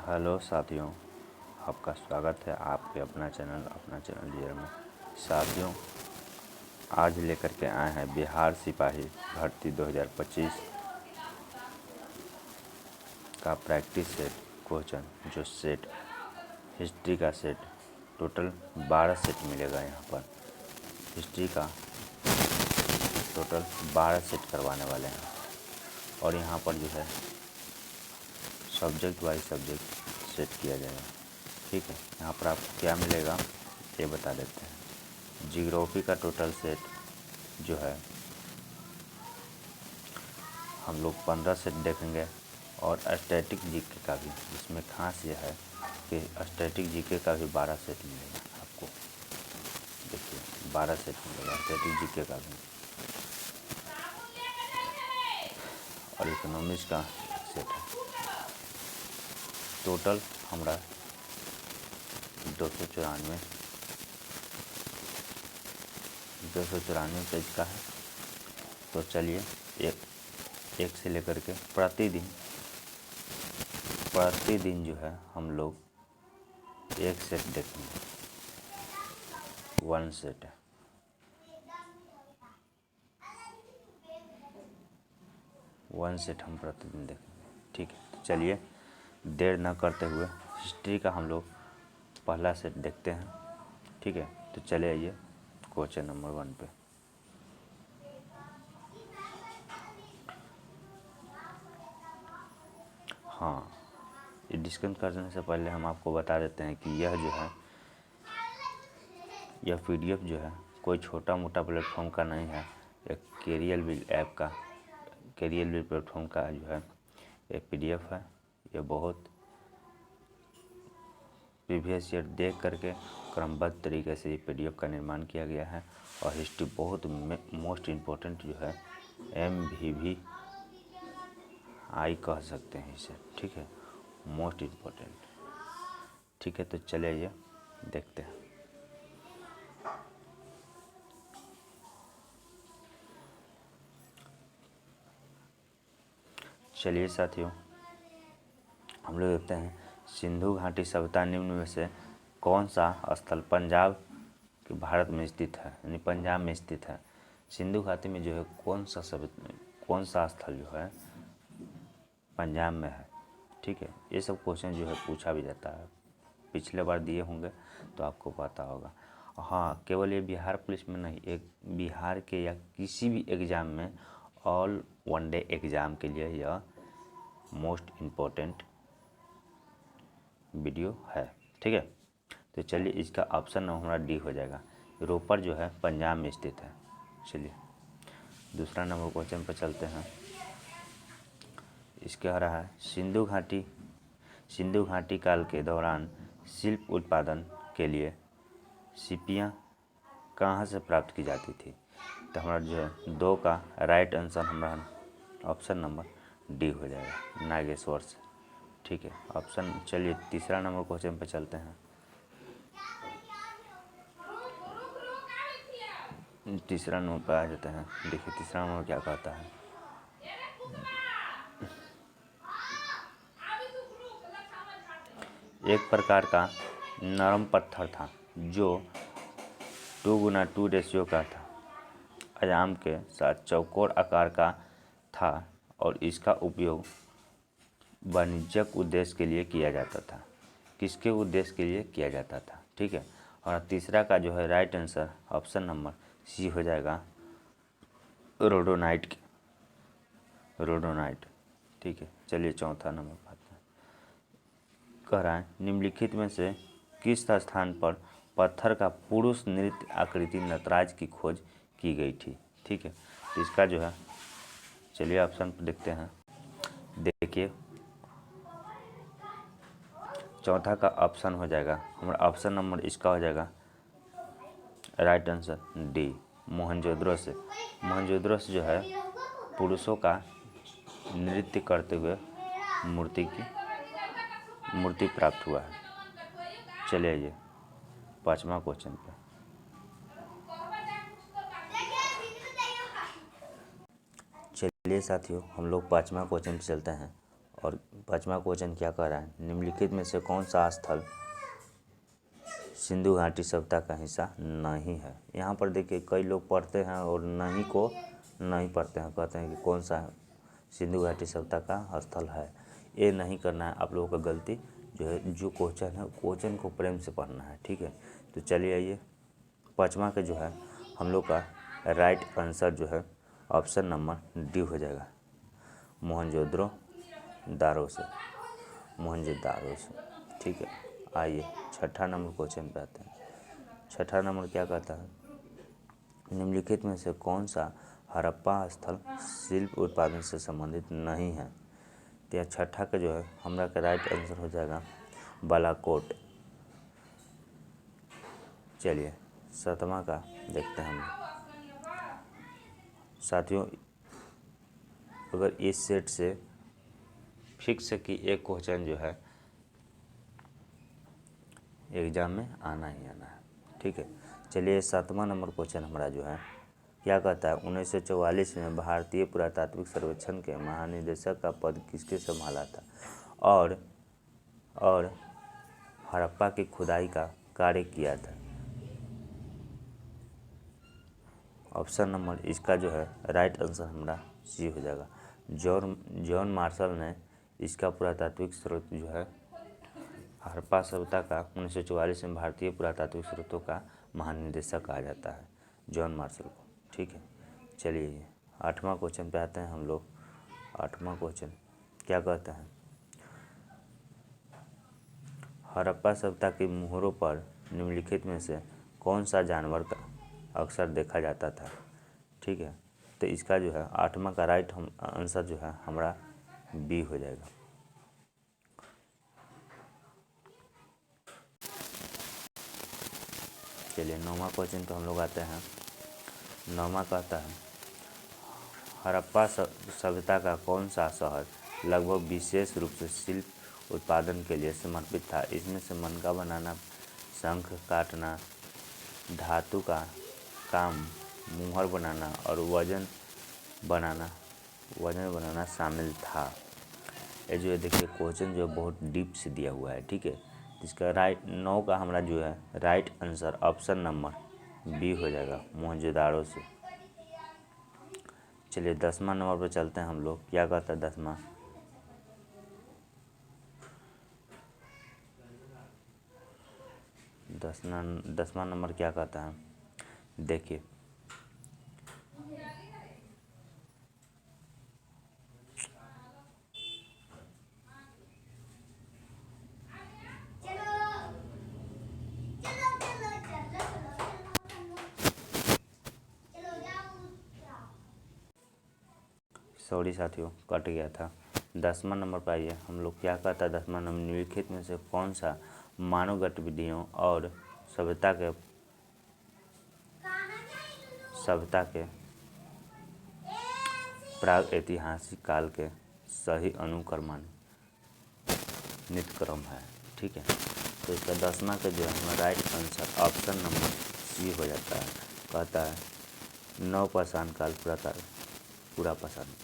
Hello साथियों, आपका स्वागत है आपके अपना चैनल डियर में। साथियों, आज लेकर के आए हैं बिहार सिपाही भर्ती 2025 का प्रैक्टिस सेट क्वेश्चन। जो सेट हिस्ट्री का सेट टोटल 12 सेट मिलेगा। यहाँ पर हिस्ट्री का टोटल 12 सेट करवाने वाले हैं और यहाँ पर जो है सब्जेक्ट वाइज सब्जेक्ट सेट किया जाएगा। ठीक है, यहाँ पर आपको क्या मिलेगा ये बता देते हैं। जियोग्राफी का टोटल सेट जो है हम लोग 15 सेट देखेंगे और स्टैटिक जीके का भी, जिसमें खास यह है कि स्टैटिक जीके का भी 12 सेट मिलेगा आपको। देखिए 12 सेट मिलेगा स्टैटिक जीके का भी, और इकोनॉमिक्स का सेट है। टोटल हमारा 294 पेज का है। तो चलिए एक से लेकर के प्रतिदिन जो है हम लोग एक सेट देखेंगे। 1 सेट है। वन सेट हम प्रतिदिन देखेंगे। ठीक है, तो चलिए देर न करते हुए हिस्ट्री का हम लोग पहला सेट देखते हैं। ठीक है, तो चले आइए क्वेश्चन नंबर 1 पे। हाँ, ये डिस्कस करने से पहले हम आपको बता देते हैं कि यह जो है यह PDF जो है कोई छोटा मोटा प्लेटफॉर्म का नहीं है। एक कैरियर बिल ऐप का, कैरियर बिल प्लेटफॉर्म का जो है एक PDF है। यह बहुत प्रीवियस ईयर देख करके क्रमबद्ध तरीके से ये PDF का निर्माण किया गया है। और हिस्ट्री बहुत मोस्ट इम्पोर्टेंट जो है MVVI कह सकते हैं इसे। ठीक है, मोस्ट इम्पोर्टेंट। ठीक है, तो चलिए ये देखते हैं। चलिए साथियों, हम लोग देखते हैं सिंधु घाटी सभ्यता निम्न में से कौन सा स्थल पंजाब के भारत में स्थित है, यानी पंजाब में स्थित है। सिंधु घाटी में जो है कौन सा स्थल जो है पंजाब में है। ठीक है, ये सब क्वेश्चन जो है पूछा भी जाता है, पिछले बार दिए होंगे तो आपको पता होगा। हाँ, केवल ये बिहार पुलिस में नहीं, एक बिहार के या किसी भी एग्ज़ाम में ऑल वनडे एग्ज़ाम के लिए यह मोस्ट इम्पोर्टेंट वीडियो है। ठीक है, तो चलिए इसका ऑप्शन हमारा डी हो जाएगा। रोपड़ जो है पंजाब में स्थित है। चलिए दूसरा नंबर क्वेश्चन पर चलते हैं। इसके आ रहा है सिंधु घाटी काल के दौरान शिल्प उत्पादन के लिए सीपियाँ कहाँ से प्राप्त की जाती थी। तो हमारा जो है 2 का राइट आंसर हमारा ऑप्शन नंबर डी हो जाएगा, नागेश्वर से। ठीक है, ऑप्शन। चलिए तीसरा नंबर क्वेश्चन पे चलते हैं। तीसरा नंबर पे आ जाते हैं। देखिए तीसरा नंबर क्या कहता है। एक प्रकार का नरम पत्थर था जो 2x2 रेशियो का था, आयाम के साथ चौकोर आकार का था और इसका उपयोग वाणिज्यिक उद्देश्य के लिए किया जाता था। किसके उद्देश्य के लिए किया जाता था। ठीक है, और तीसरा का जो है right answer option number C हो जाएगा, रोडोनाइट। ठीक है, चलिए चौथा नंबर पाते हैं। कह रहा है निम्नलिखित में से किस स्थान पर पत्थर का पुरुष नृत्य आकृति नटराज की खोज की गई थी। ठीक है, तो इसका जो है चलिए ऑप्शन पर देखते हैं। देखिए चौथा का ऑप्शन हो जाएगा हमारा ऑप्शन नंबर इसका हो जाएगा राइट आंसर डी, मोहनजोदड़ो से। मोहनजोदड़ो से जो है पुरुषों का नृत्य करते हुए मूर्ति प्राप्त हुआ है। चलिए आइए 5वां क्वेश्चन पे। चलिए साथियों, हम लोग 5वां क्वेश्चन पे चलते हैं और 5वां क्वेश्चन क्या कह रहा है, निम्नलिखित में से कौन सा स्थल सिंधु घाटी सभ्यता का हिस्सा नहीं है। यहाँ पर देखिए कई लोग पढ़ते हैं और नहीं को नहीं पढ़ते हैं, कहते हैं कि कौन सा सिंधु घाटी सभ्यता का स्थल है। ये नहीं करना है आप लोगों का गलती, जो है जो क्वेश्चन है क्वेश्चन को प्रेम से पढ़ना है, ठीक है। तो चलिए आइए 5वां का जो है हम लोग का राइट आंसर जो है ऑप्शन नंबर डी हो जाएगा, मोहनजोदड़ो दारो से, मोहनजोदारो से, ठीक है। आइए 6ठा नंबर क्वेश्चन पे आते हैं। 6ठा नंबर क्या कहता है, निम्नलिखित में से कौन सा हड़प्पा स्थल शिल्प उत्पादन से संबंधित नहीं है। तो यह 6ठा का जो है हमारा का राइट आंसर हो जाएगा बालाकोट। चलिए 7वां का देखते हैं हम साथियों। अगर इस सेट से फिक्स है कि एक क्वेश्चन जो है एग्जाम में आना ही आना है, ठीक है। चलिए 7वां नंबर क्वेश्चन हमारा जो है क्या कहता है, 1944 में भारतीय पुरातात्विक सर्वेक्षण के महानिदेशक का पद किसके संभाला था और हड़प्पा की खुदाई का कार्य किया था। ऑप्शन नंबर इसका जो है राइट आंसर हमारा सी हो जाएगा, जॉन मार्शल ने इसका पुरातात्विक स्रोत जो है हड़प्पा सभ्यता का 1944 में भारतीय पुरातात्विक स्रोतों का महानिदेशक कहा जाता है जॉन मार्शल को, ठीक है। चलिए 8वां क्वेश्चन पे आते हैं हम लोग। 8वां क्वेश्चन क्या कहता है, हड़प्पा सभ्यता की मोहरों पर निम्नलिखित में से कौन सा जानवर का अक्सर देखा जाता था, ठीक है। तो इसका जो है 8वां का राइट आंसर जो है हमारा बी हो जाएगा। चलिए 9वां क्वेश्चन तो हम लोग आते हैं। 9वां कहता है, हड़प्पा सभ्यता का कौन सा शहर लगभग विशेष रूप से शिल्प उत्पादन के लिए समर्पित था। इसमें से मनका बनाना, शंख काटना, धातु का काम, मुहर बनाना और वजन बनाना शामिल था। ये जो है देखिए क्वेश्चन जो बहुत डीप से दिया हुआ है, ठीक है। इसका राइट 9 का हमारा जो है right answer option number B हो जाएगा, मोहनजोदाड़ो से। चलिए 10वां नंबर पर चलते हैं हम लोग। क्या कहता है 10वां नंबर क्या कहता है, देखिए सॉरी साथियों कट गया था। 10वां नंबर पर आइए हम लोग। क्या कहता है 10वां नंबर, निम्नलिखित में से कौन सा मानव गतिविधियों और सभ्यता के प्राग ऐतिहासिक काल के सही अनुक्रमणित क्रम है, ठीक है। तो इसका 10वां का जो है right answer option number C हो जाता है। कहता है नवपाषाण काल, पूरा पाषाण काल,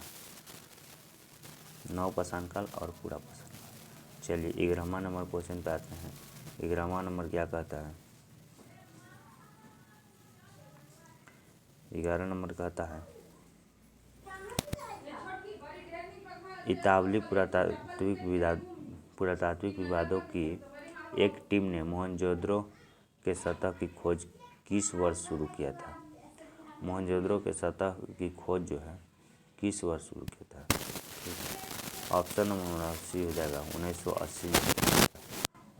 नवपाषाण काल और पूरा पाषाण काल। चलिए 11वां नंबर क्वेश्चन पे आते हैं। 11वां नंबर क्या कहता है, 11 नंबर कहता है इतावली पुरातात्विक विवादों की एक टीम ने मोहनजोदड़ो के सतह की खोज किस वर्ष शुरू किया था। मोहनजोदड़ो के सतह की खोज जो है किस वर्ष शुरू किया था, ठीक है। ऑप्शन नंबर सी हो जाएगा 1980 में,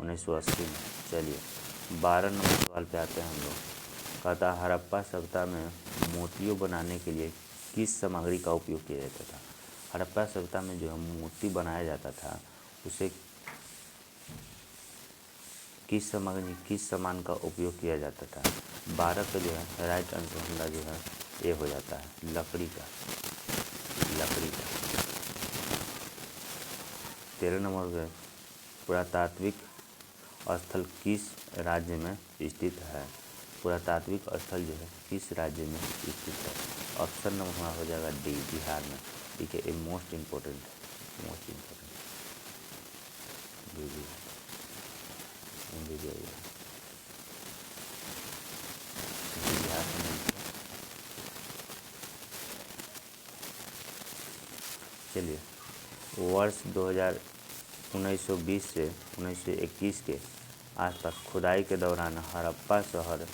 1980 में। चलिए 12 नंबर सवाल पे आते हैं हम लोग। कहता है हड़प्पा सभ्यता में मोतियों बनाने के लिए किस सामग्री का उपयोग किया जाता था। हड़प्पा सभ्यता में जो है मोती बनाया जाता था, उसे किस सामान का उपयोग किया जाता था। 12 का जो है राइट आंसर हमारा जो है ये हो जाता है लकड़ी का। 13 नंबर पे पुरातात्विक स्थल किस राज्य में स्थित है। पुरातात्विक स्थल जो है किस राज्य में स्थित है। ऑप्शन नंबर हमारा हो जाएगा डी, बिहार में, ठीक है। ये मोस्ट इम्पोर्टेंट है। वर्ष 1920 से 1921 के आसपास खुदाई के दौरान हड़प्पा शहर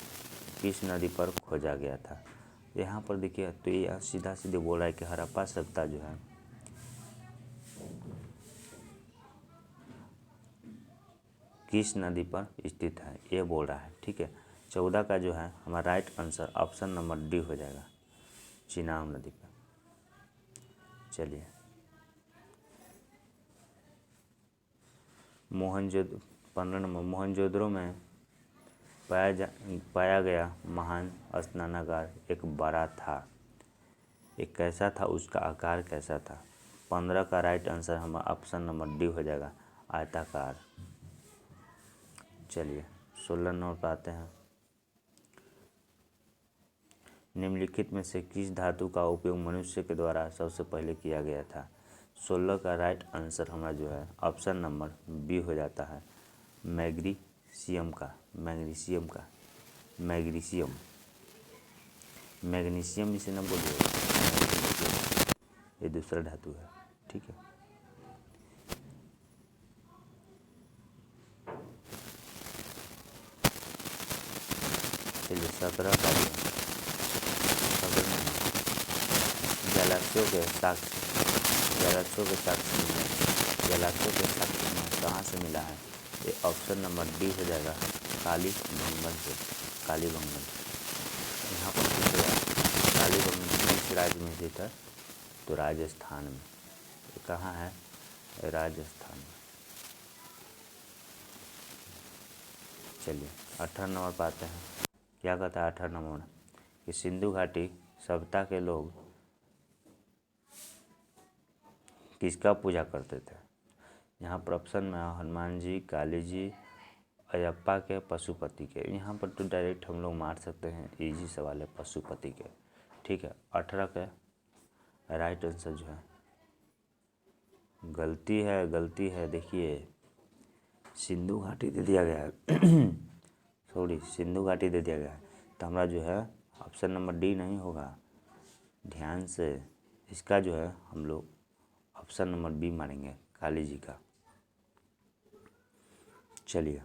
किस नदी पर खोजा गया था। यहाँ पर देखिए, तो ये सीधा सीधे बोल रहा है कि हड़प्पा सभ्यता जो है किस नदी पर स्थित है, ये बोल रहा है। ठीक है, 14 का जो है हमारा right answer option number D हो जाएगा, चिनाब नदी पर। चलिए, मोहनजोदड़ो 15 नंबर, मोहनजोदड़ो में पाया गया महान स्नानागार एक बड़ा था, एक कैसा था, उसका आकार कैसा था। 15 का राइट आंसर हमारा ऑप्शन नंबर डी हो जाएगा, आयताकार। चलिए, 16 नंबर पर आते हैं। निम्नलिखित में से किस धातु का उपयोग मनुष्य के द्वारा सबसे पहले किया गया था। 16 का राइट आंसर हमारा जो है ऑप्शन नंबर बी हो जाता है, मैग्नीशियम का। मैग्नीशियम इसे न बोलिए, ये दूसरा धातु है। ठीक है, चलिए 17 का गैलेक्सियों के साक्ष्य में कहाँ से मिला है। ये ऑप्शन नंबर डी हो जाएगा, कालीबंगन से। यहाँ पर कालीबंगन किस राज्य में स्थित है, तो राजस्थान में। ये कहाँ है, राजस्थान में। चलिए, 18 नंबर पर आते हैं। क्या कहता है 18 नंबर कि सिंधु घाटी सभ्यता के लोग किसका पूजा करते थे। यहाँ पर ऑप्शन में हनुमान जी, काली जी, अयप्पा के, पशुपति के। यहाँ पर तो डायरेक्ट हम लोग मार सकते हैं, इजी सवाल है, पशुपति के। ठीक है, 18 के राइट आंसर जो है गलती है। देखिए, सिंधु घाटी दे दिया गया है सिंधु घाटी दे दिया गया है, तो हमारा जो है ऑप्शन नंबर डी नहीं होगा। ध्यान से इसका जो है हम लोग ऑप्शन नंबर बी मारेंगे, काली जी का। चलिए,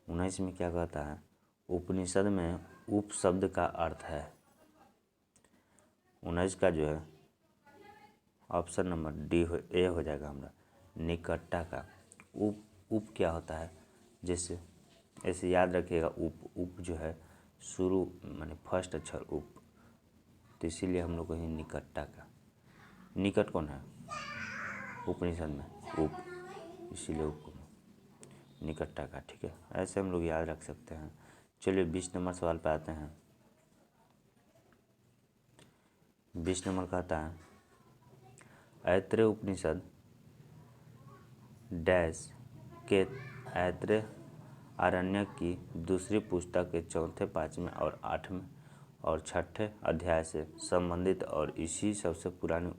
19 में क्या कहता है, उपनिषद में उप शब्द का अर्थ है। 19 का जो है ऑप्शन नंबर डी ए हो जाएगा हमारा, निकटता का। उप क्या होता है, जैसे ऐसे याद रखिएगा, उप जो है शुरू माने फर्स्ट अक्षर उप, तो इसीलिए हम लोग कहें निकटता का। निकट कौन है उपनिषद में, उप, इसीलिए उप निकटता का। ठीक है, ऐसे हम लोग याद रख सकते हैं। चलिए, 20 नंबर सवाल पे आते हैं। 20 नंबर कहता है, ऐत्रेय उपनिषद डैश के ऐत्रेय आरण्यक की दूसरी पुस्तक के 4, 5वें और 8वें और 6ठे अध्याय से संबंधित और इसी सबसे पुरानी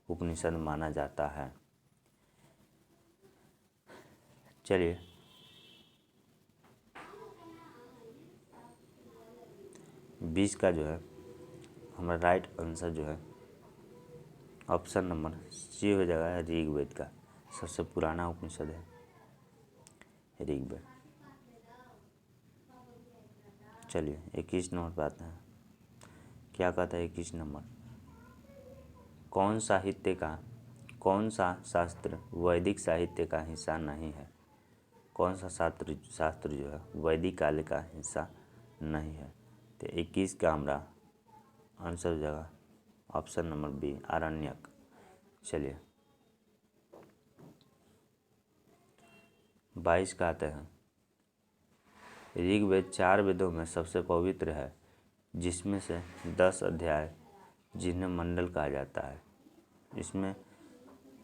उपनिषद माना जाता है। चलिए, 20 का जो है हमारा राइट आंसर जो है ऑप्शन नंबर सी हो जाएगा, ऋग्वेद का। सबसे पुराना उपनिषद है ऋग्वेद। चलिए, 21 नंबर पे आते हैं। क्या कहता है 21 नंबर, कौन सा शास्त्र वैदिक साहित्य का हिस्सा नहीं है। कौन सा शास्त्र जो है वैदिक काल का हिस्सा नहीं है। तो 21 का हमारा आंसर हो जाएगा ऑप्शन नंबर बी, आरण्यक। चलिए, 22 का आते हैं। ऋग्वेद 4 वेदों में सबसे पवित्र है, जिसमें से 10 अध्याय जिन्हें मंडल कहा जाता है। इसमें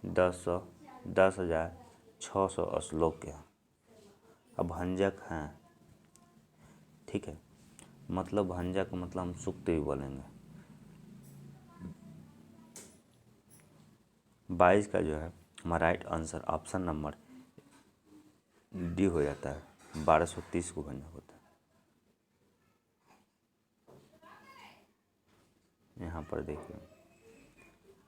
10,600 श्लोक हैं, अभंजक हैं। ठीक है, मतलब भंजक मतलब हम सूक्त भी बोलेंगे। 22 का जो है हमारा right answer option number D हो जाता है, 1230 को भंजक होता है। यहाँ पर देखिए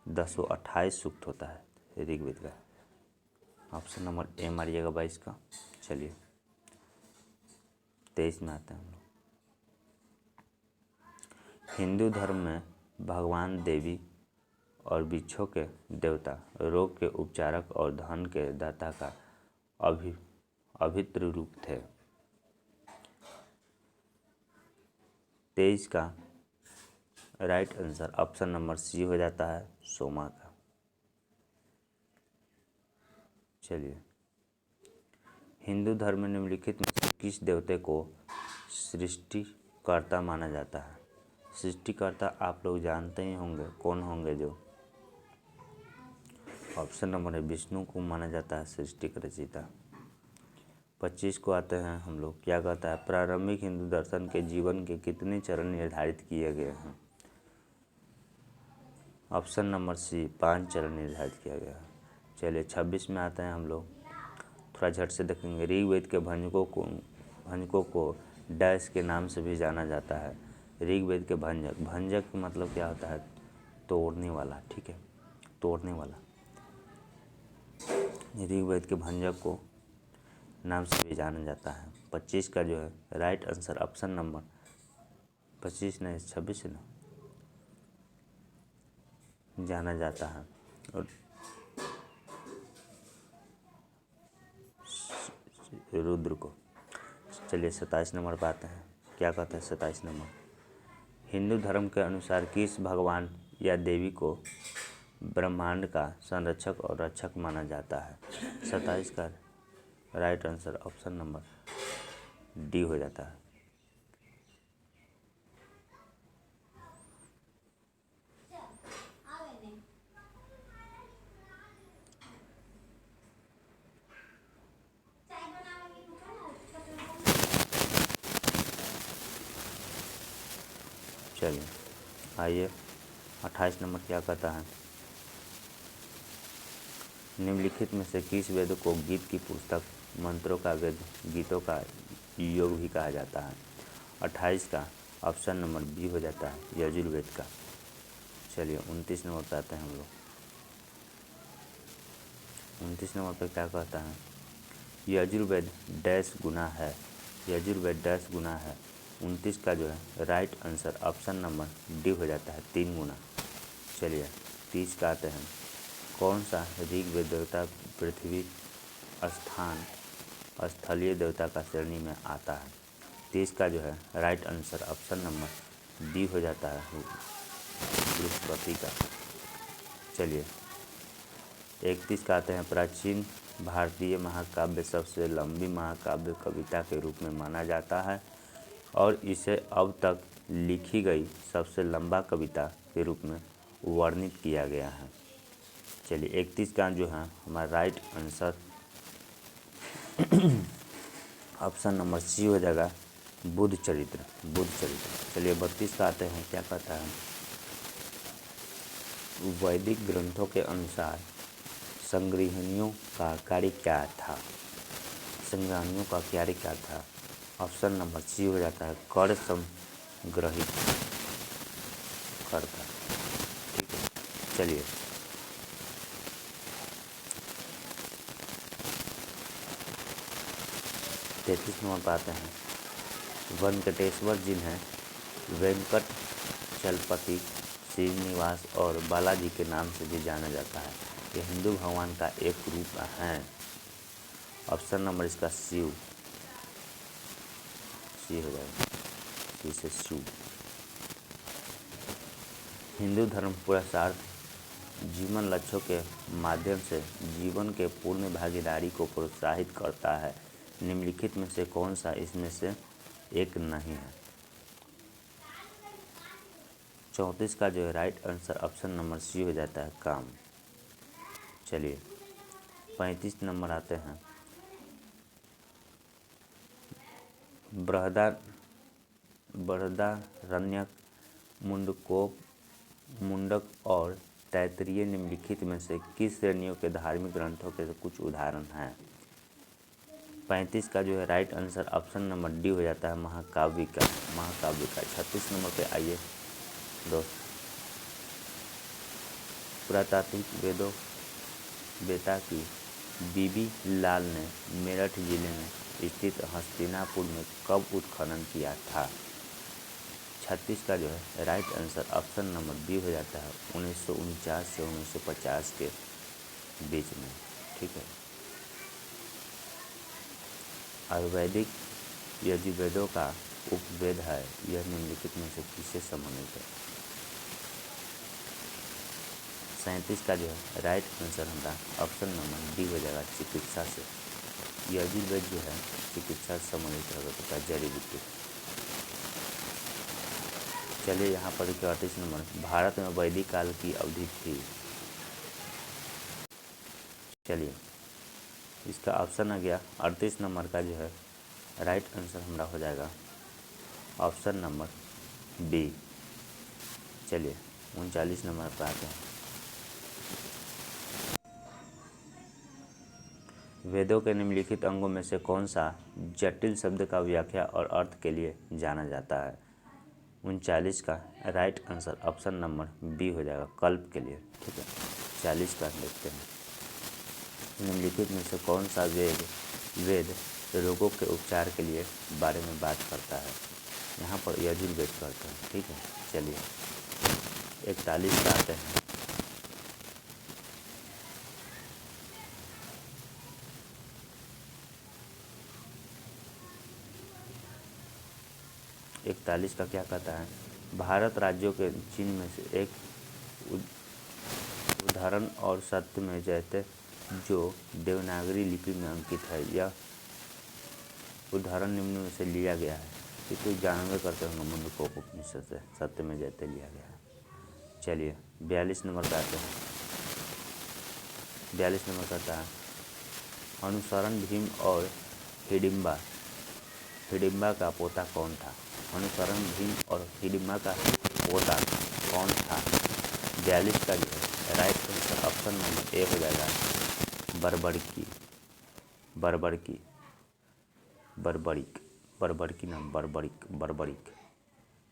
1028 सूक्त होता है। ऋग्वेद का। ऑप्शन नंबर ए मारिएगा 22 का। चलिए 23 में आते हैं हम लोग। हिंदू धर्म में भगवान, देवी और वृक्षों के देवता, रोग के उपचारक और धन के दाता का अभिन्न रूप थे। 23 का right answer option number C हो जाता है, सोमा का। चलिए हिंदू धर्म में निम्नलिखित में से किस देवते को सृष्टिकर्ता माना जाता है? सृष्टिकर्ता आप लोग जानते ही होंगे कौन होंगे। जो ऑप्शन नंबर है विष्णु को माना जाता है सृष्टि का रचयिता। 25 को आते हैं हम लोग। क्या कहता है? प्रारंभिक हिंदू दर्शन के जीवन के कितने चरण निर्धारित किए गए हैं? ऑप्शन नंबर सी 5 चरण निर्धारित किया गया है। चलिए 26 में आते हैं हम लोग। थोड़ा झट से देखेंगे। ऋग्वेद के भंजकों को डैश के नाम से भी जाना जाता है। ऋग्वेद के भंजक, भंजक का मतलब क्या होता है? तोड़ने वाला। ठीक है, तोड़ने वाला। ऋग्वेद के भंजक को नाम से भी जाना जाता है। 25 का जो है राइट आंसर ऑप्शन नंबर 25 नहीं 26 है ना, जाना जाता है। और रुद्र को। चलिए 27 नंबर पर आते हैं। क्या कहते हैं 27 नंबर? हिंदू धर्म के अनुसार किस भगवान या देवी को ब्रह्मांड का संरक्षक और रक्षक माना जाता है? 27 का right answer option number D हो जाता है। चलिए आइए 28 नंबर क्या कहता है? निम्नलिखित में से किस वेद को गीत की पुस्तक, मंत्रों का वेद, गीतों का योग भी कहा जाता है? 28 का ऑप्शन नंबर बी हो जाता है, यजुर्वेद का। चलिए 29 नंबर पर आते हैं हम लोग। 29 नंबर पर क्या कहता है? यजुर्वेद डैश गुना है। यजुर्वेद डैश गुना है। 29 का जो है right answer option number D हो जाता है, 3 गुना। चलिए 30 का आते हैं। कौन सा ऋग्वेद देवता पृथ्वी स्थान स्थलीय देवता का श्रेणी में आता है? 30 का जो है right answer option number D हो जाता है, बृहस्पति का। चलिए 31 का आते हैं। प्राचीन भारतीय महाकाव्य सबसे लंबी महाकाव्य कविता के रूप में माना जाता है और इसे अब तक लिखी गई सबसे लंबा कविता के रूप में वर्णित किया गया है। चलिए 31 का जो है हमारा right answer option number C हो जाएगा, बुद्ध चरित्र। बुद्ध चरित्र। चलिए 32 का आते हैं। क्या कहता है? वैदिक ग्रंथों के अनुसार संग्रहणियों का कार्य क्या था? संग्रहणियों का कार्य क्या था? ऑप्शन नंबर सी हो जाता है, कर संग्रहित करता। ठीक है, चलिए 33 नंबर पर आते हैं। वेंकटेश्वर जिन्हें वेंकट चलपति, श्रीनिवास और बालाजी के नाम से भी जाना जाता है, ये हिंदू भगवान का एक रूप है। ऑप्शन नंबर इसका शिव, सी हो जाएगा, सी से शिव। हिंदू धर्म पुरुषार्थ जीवन लक्ष्यों के माध्यम से जीवन के पूर्ण भागीदारी को प्रोत्साहित करता है। निम्नलिखित में से कौन सा इसमें से एक नहीं है? 34 का जो है right answer option number C हो जाता है, काम। चलिए 35 नंबर आते हैं। बृहदारण्यक, मुंडक और तैत्तिरीय निम्नलिखित में से किस श्रेणियों के धार्मिक ग्रंथों के कुछ उदाहरण हैं? 35 का जो है right answer option number D हो जाता है, महाकाव्य का। 36 नंबर पे आइए दोस्त। पुरातात्विक वेदों बेटा की बीबी लाल ने मेरठ जिले में स्थित हस्तिनापुर में कब उत्खनन किया था? 36 का जो है right answer option number B हो जाता है, 1949 से 1950 के बीच में। ठीक है। आयुर्वेदिक यजुर्वेदों का उपवेद है, यह निम्नलिखित में से किससे संबंधित है? 37 का जो है राइट आंसर हमारा ऑप्शन नंबर डी हो जाएगा, चिकित्सा से। यजुर्वेद जो है चिकित्सा से संबंधित है, तो जड़ी बूटी। चलिए यहाँ पर 38 नंबर, भारत में वैदिक काल की अवधि थी। चलिए इसका ऑप्शन आ गया 38 नंबर का जो है राइट आंसर हमारा हो जाएगा ऑप्शन नंबर बी। चलिए 39 नंबर पर आते हैं। वेदों के निम्नलिखित अंगों में से कौन सा जटिल शब्द का व्याख्या और अर्थ के लिए जाना जाता है? 39 का right answer option number B हो जाएगा, कल्प के लिए। ठीक है। 40 का देखते हैं। निम्नलिखित में से कौन सा वेद रोगों के उपचार के लिए बारे में बात करता है? यहाँ पर यजुर्वेद करता है। ठीक है। चलिए 41 का आते हैं। इकतालीस का क्या कहता है? भारत राज्यों के चिन्ह में से एक उदाहरण और सत्य में जैसे जो देवनागरी लिपि में अंकित है, यह उदाहरण निम्न में से लिया गया है। ये तो जानवे करते होंगे मुंडकोप उपनिषद से, सत्य में जैसे लिया गया है। चलिए 42 नंबर का आते हैं। 42 नंबर कहता है अनुसरण भीम और हिडिम्बा का पोता कौन था? अनुसरण भीम और हिडिम्बा का पोता कौन था? 42 का जो है right answer option number A हो जाएगा, बर्बरिक।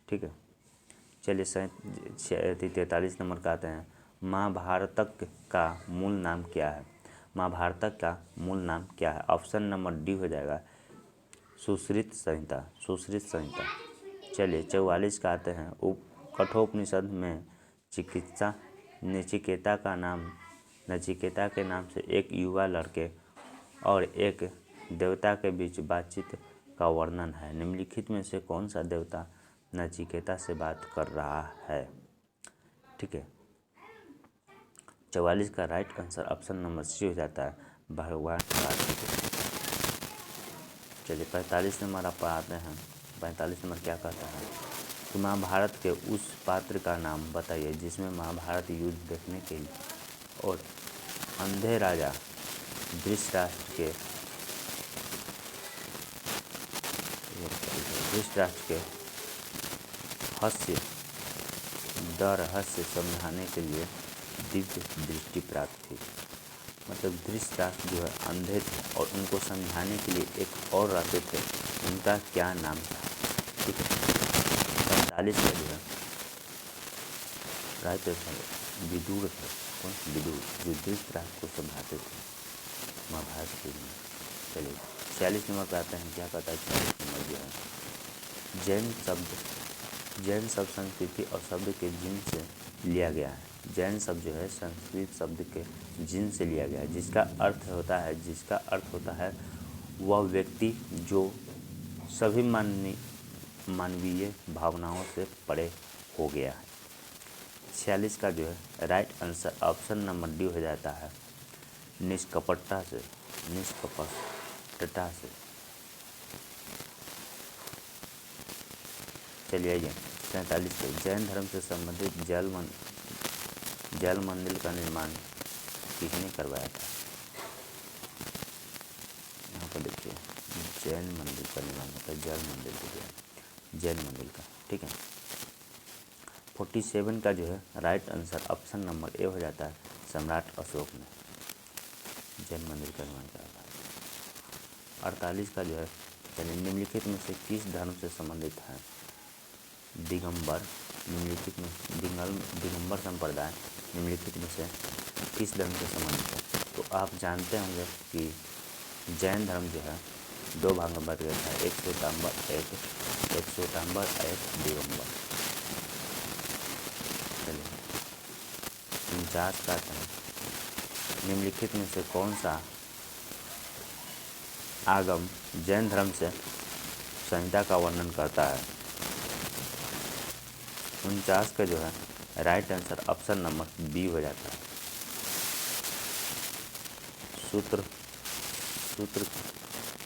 ठीक है। चलिए 43 नंबर का आते हैं। महाभारतक का मूल नाम क्या है? महाभारतक का मूल नाम क्या है? ऑप्शन नंबर डी हो जाएगा, सुश्रुत संहिता। चलिए 44 का आते हैं। कठोपनिषद में नचिकेता के नाम से एक युवा लड़के और एक देवता के बीच बातचीत का वर्णन है। निम्नलिखित में से कौन सा देवता नचिकेता से बात कर रहा है? ठीक है। 44 का right answer option number C हो जाता है, भगवान कार्तिकेय। चलिए 45 नंबर आप आते हैं। 45 नंबर क्या कहता है कि महाभारत के उस पात्र का नाम बताइए जिसमें महाभारत युद्ध देखने के लिए और अंधे राजा धृतराष्ट्र के रहस्य समझाने के लिए दिव्य दृष्टि प्राप्त थी। मतलब धृतराष्ट्र जो है अंधे थे और उनको समझाने के लिए एक और रहते थे, उनका क्या नाम था? ठीक है। 45 का जो है राइट विदुर थे। कौन? विदुर, जो धृतराष्ट्र को समझाते थे महाभारत के लिए। चलिए 46 नंबर पर आते हैं। क्या कहता है 46 नंबर जो है जैन शब्द संस्कृति और शब्द के जिन से लिया गया है। जैन शब्द जो है संस्कृत शब्द के जिन से लिया गया है, जिसका अर्थ होता है वह व्यक्ति जो सभी मानवीय भावनाओं से परे हो गया है। 46 का जो है right answer option number D हो जाता है, निष्कपटता से। चलिए आइए 47 पे जैन धर्म से संबंधित जल मंदिर का निर्माण किसने करवाया था? यहाँ पर देखिए जैन मंदिर का निर्माण होता है, जैन मंदिर का। ठीक है। 47 का जो है right answer option number A हो जाता है, सम्राट अशोक ने जैन मंदिर का निर्माण करा था। 48 का जो है चलिए निम्नलिखित में से किस धर्म से संबंधित है? दिगंबर संप्रदाय निम्नलिखित में से किस धर्म से संबंधित है? तो आप जानते होंगे कि जैन धर्म जो है 2 भाग में बट गया था, एक श्वेतांबर एक दिगंबर। चलिए 49 का है, निम्नलिखित में से कौन सा आगम जैन धर्म से संहिता का वर्णन करता है? 49 का जो है right answer option number B हो जाता है। सूत्र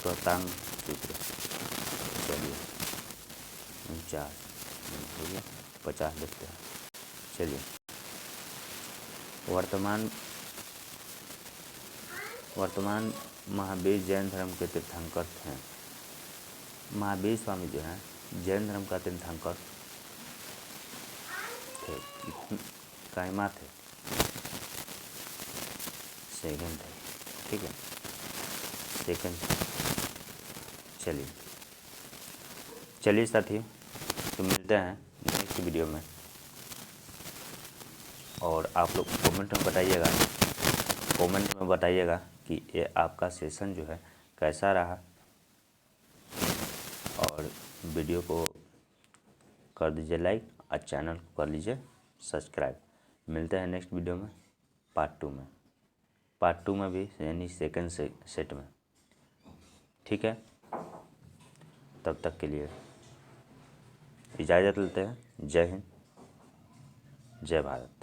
कृतांग सूत्र। चलिए 49 हो गया, 50 लिखते हैं। चलिए वर्तमान महावीर जैन धर्म के तीर्थंकर थे। महावीर स्वामी जो है जैन धर्म का तीर्थंकर थे, कायमा थे, सेकंड थे, ठीक है, सेकंड। चलिए साथियों, तो मिलते हैं नेक्स्ट वीडियो में, और आप लोग कमेंट में बताइएगा कि ये आपका सेशन जो है कैसा रहा, और वीडियो को कर दीजिए लाइक और चैनल को कर लीजिए सब्सक्राइब। मिलते हैं नेक्स्ट वीडियो में पार्ट टू में भी, यानी सेकंड सेट में, ठीक है। तब तक के लिए इजाज़त लेते हैं। जय हिंद, जय भारत।